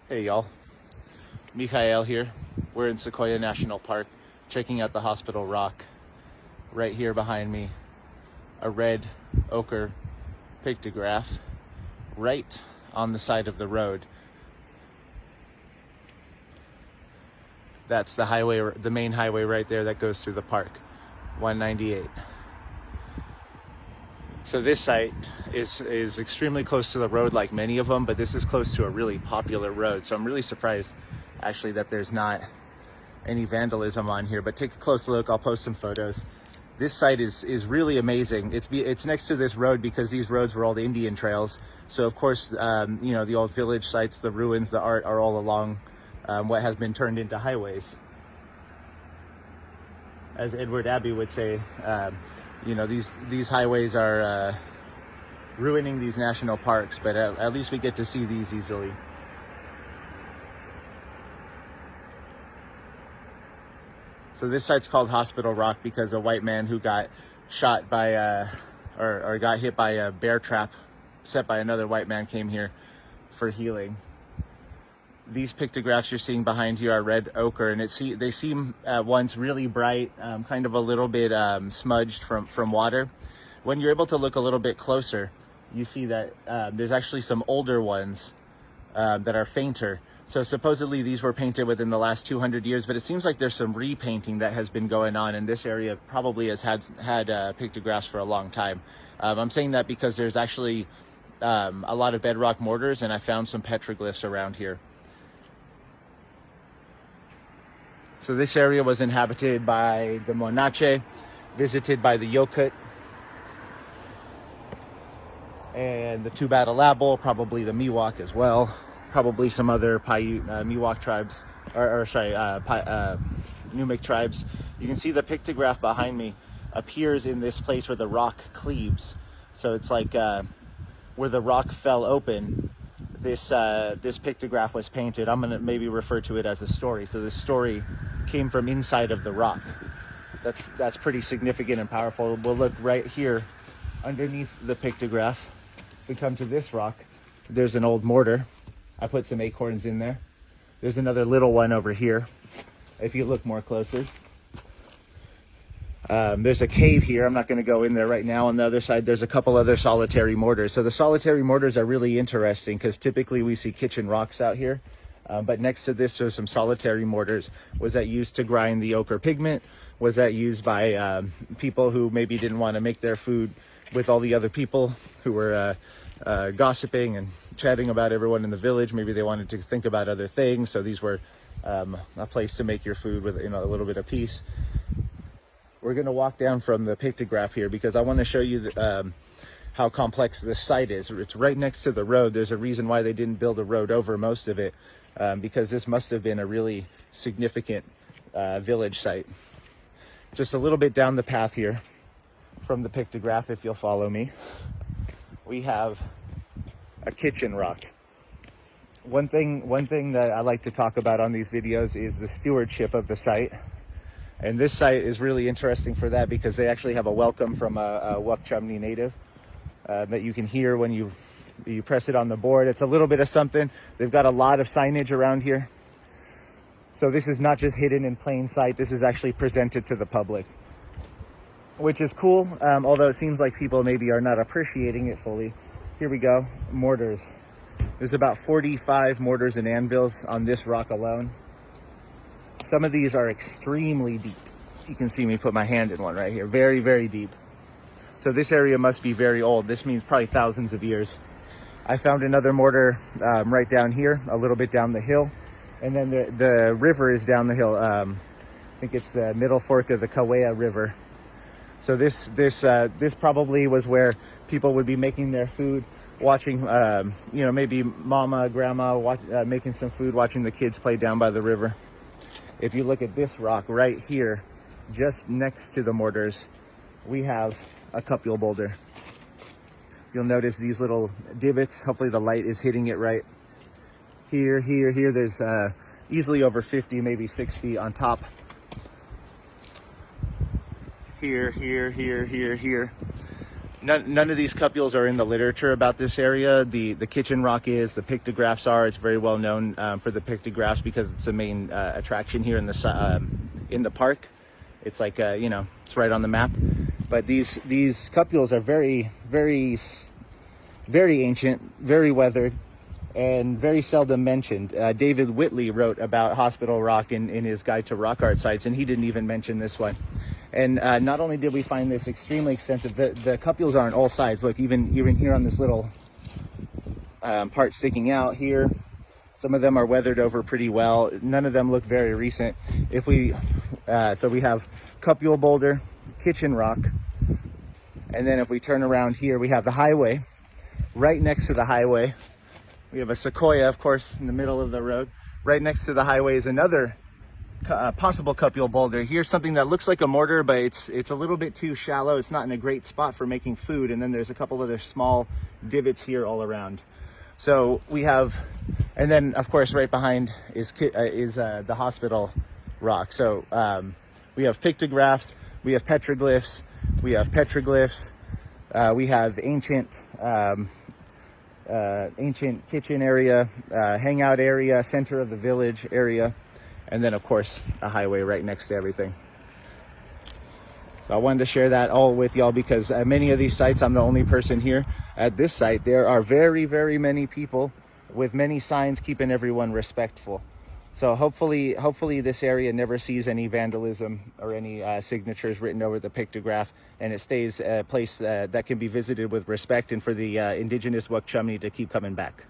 Hey y'all, Mikhail here. We're in Sequoia National Park, checking out the Hospital Rock. Right here behind me, a red ochre pictograph right on the side of the road. That's the highway, the main highway right there that goes through the park, 198. So this site is extremely close to the road, like many of them, but this is close to a really popular road. So I'm really surprised actually that there's not any vandalism on here, but take a close look. I'll post some photos. This site is really amazing. It's next to this road because these roads were all the Indian trails. So of course, you know, the old village sites, the ruins, the art are all along what has been turned into highways. As Edward Abbey would say, you know, these highways are ruining these national parks, but at least we get to see these easily. So this site's called Hospital Rock because a white man who got shot by or got hit by a bear trap set by another white man came here for healing. These pictographs you're seeing behind you are red ochre, and they seem at once really bright, kind of a little bit smudged from water. When you're able to look a little bit closer, you see that there's actually some older ones that are fainter. So supposedly these were painted within the last 200 years, but it seems like there's some repainting that has been going on, and this area probably has had pictographs for a long time. I'm saying that because there's actually a lot of bedrock mortars, and I found some petroglyphs around here. So this area was inhabited by the Monache, visited by the Yokut, and the Tubatalabal, probably the Miwok as well, probably some other Paiute Miwok tribes, Numic tribes. You can see the pictograph behind me appears in this place where the rock cleaves. So it's like where the rock fell open, this pictograph was painted. I'm gonna maybe refer to it as a story. So this story came from inside of the rock. That's pretty significant and powerful. We'll look right here underneath the pictograph. We come to this rock. There's an old mortar. I put some acorns in there. There's another little one over here. If you look more closer, there's a cave here. I'm not going to go in there right now. On the other side, there's a couple other solitary mortars. So the solitary mortars are really interesting because typically we see kitchen rocks out here. But next to this, there's some solitary mortars. Was that used to grind the ochre pigment? Was that used by people who maybe didn't want to make their food with all the other people who were gossiping and chatting about everyone in the village? Maybe they wanted to think about other things. So these were a place to make your food with, you know, a little bit of peace. We're going to walk down from the pictograph here because I want to show you how complex this site is. It's right next to the road. There's a reason why they didn't build a road over most of it, because this must have been a really significant village site. Just a little bit down the path here from the pictograph, if you'll follow me, we have a kitchen rock. One thing that I like to talk about on these videos is the stewardship of the site. And this site is really interesting for that because they actually have a welcome from a Wukchumni native that you can hear when you press it on the board. It's a little bit of something. They've got a lot of signage around here. So this is not just hidden in plain sight. This is actually presented to the public, which is cool. Although it seems like people maybe are not appreciating it fully. Here we go, mortars. There's about 45 mortars and anvils on this rock alone. Some of these are extremely deep. You can see me put my hand in one right here. Very, very deep. So this area must be very old. This means probably thousands of years. I found another mortar right down here, a little bit down the hill. And then the river is down the hill. I think it's the middle fork of the Sequoia River. So this probably was where people would be making their food, watching, you know, maybe mama, grandma making some food, watching the kids play down by the river. If you look at this rock right here, just next to the mortars, we have a cupule boulder. You'll notice these little divots. Hopefully the light is hitting it right. Here. There's easily over 50, maybe 60 on top. Here. None of these cupules are in the literature about this area. The kitchen rock is, the pictographs are. It's very well known for the pictographs because it's the main attraction here in the park. It's like you know, it's right on the map. But these cupules are very ancient, very weathered, and very seldom mentioned. David Whitley wrote about Hospital Rock in his Guide to Rock Art Sites, and he didn't even mention this one. And not only did we find this extremely extensive, the cupules are on all sides. Look, even here on this little part sticking out here, some of them are weathered over pretty well. None of them look very recent. If we, so we have cupule boulder, kitchen rock, and then if we turn around here, we have the highway. Right next to the highway, we have a sequoia, of course, in the middle of the road. Right next to the highway is another possible cupule boulder. Here's something that looks like a mortar, but it's a little bit too shallow. It's not in a great spot for making food. And then there's a couple other small divots here all around. So we have, and then of course right behind is the hospital rock. So we have pictographs, we have petroglyphs, we have petroglyphs, we have ancient kitchen area, hangout area, center of the village area, and then of course a highway right next to everything. So I wanted to share that all with y'all because many of these sites, I'm the only person here. At this site, there are very many people with many signs keeping everyone respectful. So hopefully this area never sees any vandalism or any signatures written over the pictograph, and it stays a place that can be visited with respect, and for the indigenous Wukchumni to keep coming back.